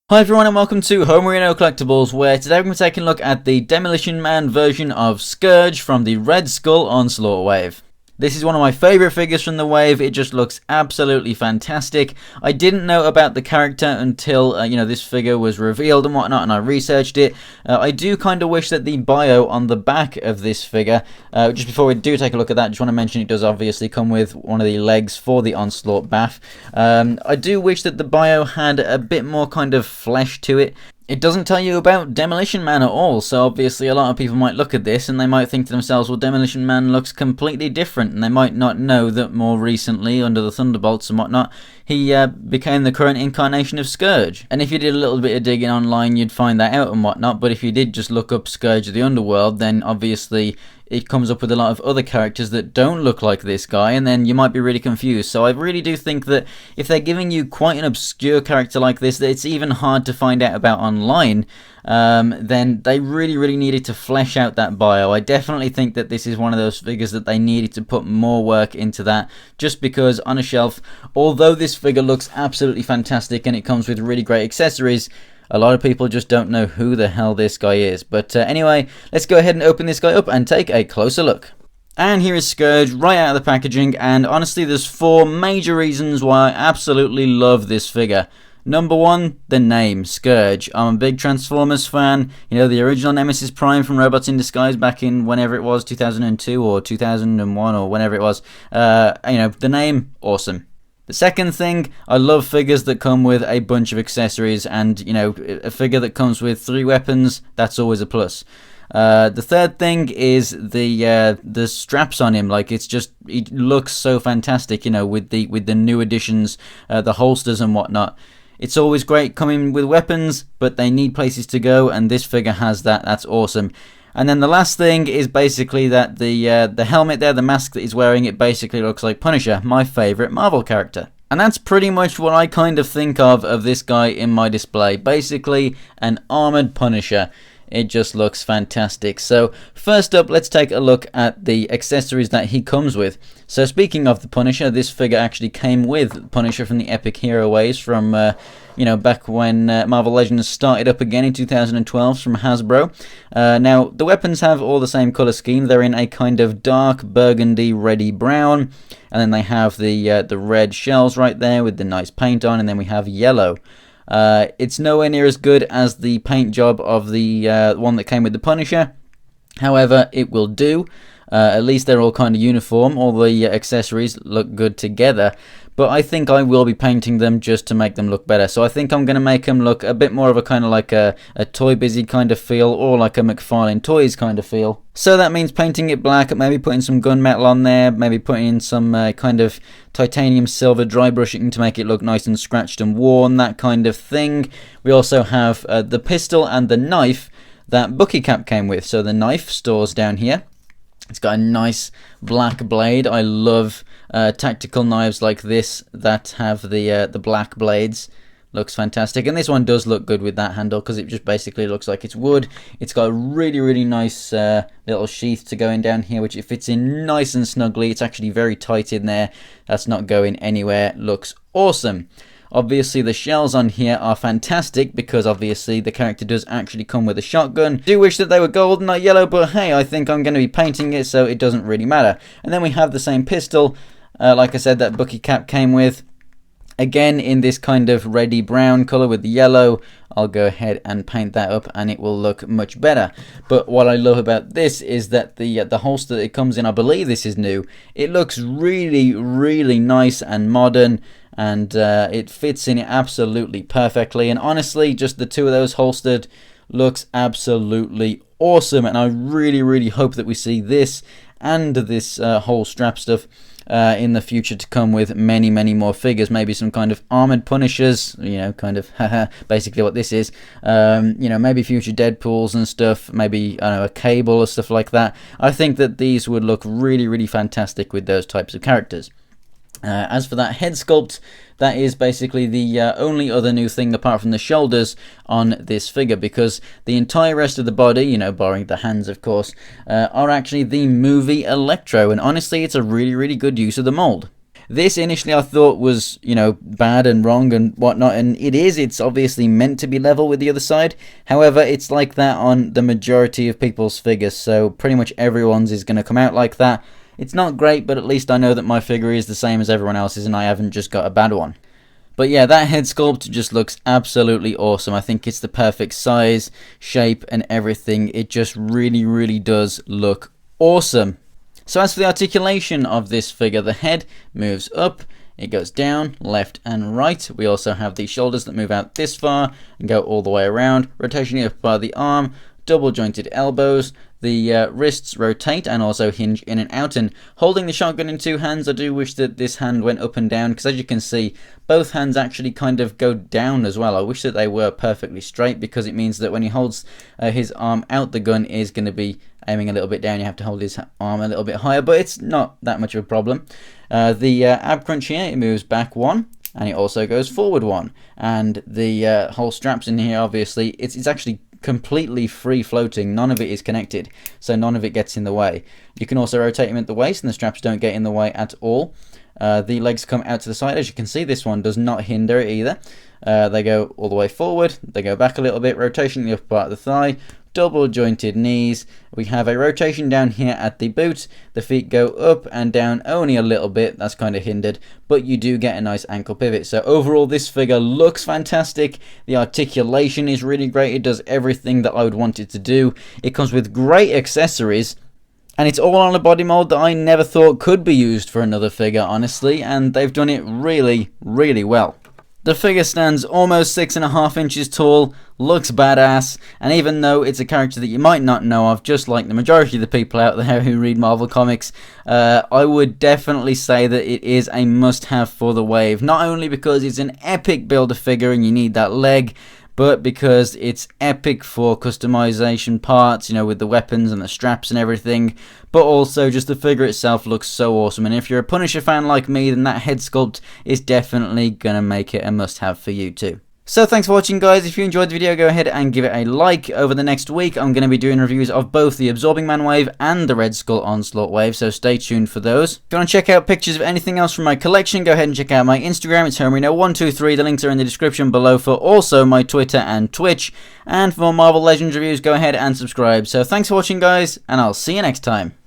Hi everyone and welcome to Homerino Collectibles, where today we're going to take a look at the Demolition Man version of Scourge from the Red Skull Onslaught wave. This is one of my favourite figures from the wave. It just looks absolutely fantastic. I didn't know about the character until, this figure was revealed and whatnot, and I researched it. I do kind of wish that the bio on the back of this figure, just before we do take a look at that, just want to mention it does obviously come with one of the legs for the Onslaught bath. I do wish that the bio had a bit more kind of flesh to it. It doesn't tell you about Demolition Man at all, so obviously a lot of people might look at this and they might think to themselves, well, Demolition Man looks completely different, and they might not know that more recently, under the Thunderbolts and whatnot, he became the current incarnation of Scourge. And if you did a little bit of digging online, you'd find that out and whatnot, but if you did just look up Scourge of the Underworld, then obviously it comes up with a lot of other characters that don't look like this guy, and then you might be really confused. So I really do think that if they're giving you quite an obscure character like this, that it's even hard to find out about online, then they really needed to flesh out that bio. I definitely think that this is one of those figures that they needed to put more work into that, just because on a shelf, although this figure looks absolutely fantastic and it comes with really great accessories, a lot of people just don't know who the hell this guy is. But anyway, let's go ahead and open this guy up and take a closer look. And here is Scourge right out of the packaging, and honestly there's 4 major reasons why I absolutely love this figure. Number 1, the name, Scourge. I'm a big Transformers fan. You know, the original Nemesis Prime from Robots in Disguise back in whenever it was, 2002 or 2001 or whenever it was. The name, awesome. The second thing, I love figures that come with a bunch of accessories, and, a figure that comes with 3 weapons, that's always a plus. The third thing is the straps on him. Like, it looks so fantastic, with the new additions, the holsters and whatnot. It's always great coming with weapons, but they need places to go, and this figure has that. That's awesome. And then the last thing is basically that the helmet there, the mask that he's wearing, it basically looks like Punisher, my favourite Marvel character. And that's pretty much what I kind of think of this guy in my display. Basically, an armoured Punisher. It just looks fantastic. So first up, let's take a look at the accessories that he comes with. So speaking of the Punisher, this figure actually came with Punisher from the Epic Hero Waves from, back when Marvel Legends started up again in 2012 from Hasbro. Now, the weapons have all the same colour scheme. They're in a kind of dark burgundy, reddy brown. And then they have the red shells right there with the nice paint on. And then we have yellow. It's nowhere near as good as the paint job of the one that came with the Punisher. However, it will do. At least they're all kind of uniform. All the accessories look good together. But I think I will be painting them just to make them look better. So I think I'm going to make them look a bit more of a kind of like a Toy Busy kind of feel, or like a McFarlane Toys kind of feel. So that means painting it black, maybe putting some gunmetal on there, maybe putting in some kind of titanium silver dry brushing to make it look nice and scratched and worn, that kind of thing. We also have the pistol and the knife that Bucky Cap came with. So the knife stores down here. It's got a nice black blade. I love tactical knives like this that have the black blades. Looks fantastic. And this one does look good with that handle because it just basically looks like it's wood. It's got a really nice little sheath to go in down here, which it fits in nice and snugly. It's actually very tight in there. That's not going anywhere. Looks awesome. Obviously, the shells on here are fantastic because obviously the character does actually come with a shotgun. Do wish that they were gold, not yellow, but hey, I think I'm going to be painting it, so it doesn't really matter. And then we have the same pistol, like I said, that Bucky Cap came with. Again, in this kind of reddy brown color with the yellow. I'll go ahead and paint that up and it will look much better. But what I love about this is that the holster that it comes in, I believe this is new. It looks really nice and modern, and it fits in it absolutely perfectly. And honestly, just the two of those holstered looks absolutely awesome. And I really hope that we see this and this whole strap stuff in the future to come with many more figures. Maybe some kind of armored Punishers, kind of basically what this is. Maybe future Deadpools and stuff. Maybe, I don't know, a Cable or stuff like that. I think that these would look really fantastic with those types of characters. As for that head sculpt, that is basically the only other new thing apart from the shoulders on this figure, because the entire rest of the body, barring the hands of course, are actually the movie Electro, and honestly it's a really good use of the mold. This initially I thought was, you know, bad and wrong and whatnot, and it is. It's obviously meant to be level with the other side. However, it's like that on the majority of people's figures, so pretty much everyone's is going to come out like that. It's not great, but at least I know that my figure is the same as everyone else's and I haven't just got a bad one. But yeah, that head sculpt just looks absolutely awesome. I think it's the perfect size, shape, and everything. It just really does look awesome. So as for the articulation of this figure, the head moves up, it goes down, left and right. We also have the shoulders that move out this far and go all the way around, rotation up by the arm, double jointed elbows. The wrists rotate and also hinge in and out, and holding the shotgun in two hands, I do wish that this hand went up and down, because as you can see, both hands actually kind of go down as well. I wish that they were perfectly straight, because it means that when he holds his arm out, the gun is going to be aiming a little bit down. You have to hold his arm a little bit higher, but it's not that much of a problem. The ab crunch here, it moves back one, and it also goes forward one, and the whole straps in here, obviously, it's actually completely free floating. None of it is connected, so none of it gets in the way. You can also rotate him at the waist and the straps don't get in the way at all. The legs come out to the side. As you can see, this one does not hinder it either. They go all the way forward, they go back a little bit, rotation the upper part of the thigh, double jointed knees. We have a rotation down here at the boot. The feet go up and down only a little bit. That's kind of hindered, but you do get a nice ankle pivot. So overall, this figure looks fantastic. The articulation is really great. It does everything that I would want it to do. It comes with great accessories, and it's all on a body mold that I never thought could be used for another figure, honestly, and they've done it really well. The figure stands almost 6.5 inches tall, looks badass, and even though it's a character that you might not know of, just like the majority of the people out there who read Marvel Comics, I would definitely say that it is a must-have for the wave. Not only because it's an epic build-a-figure and you need that leg, but because it's epic for customization parts, you know, with the weapons and the straps and everything, but also just the figure itself looks so awesome. And if you're a Punisher fan like me, then that head sculpt is definitely gonna make it a must-have for you too. So thanks for watching, guys. If you enjoyed the video, go ahead and give it a like. Over the next week, I'm going to be doing reviews of both the Absorbing Man wave and the Red Skull Onslaught wave, so stay tuned for those. If you want to check out pictures of anything else from my collection, go ahead and check out my Instagram. It's Homerino123. The links are in the description below for also my Twitter and Twitch. And for more Marvel Legends reviews, go ahead and subscribe. So thanks for watching, guys, and I'll see you next time.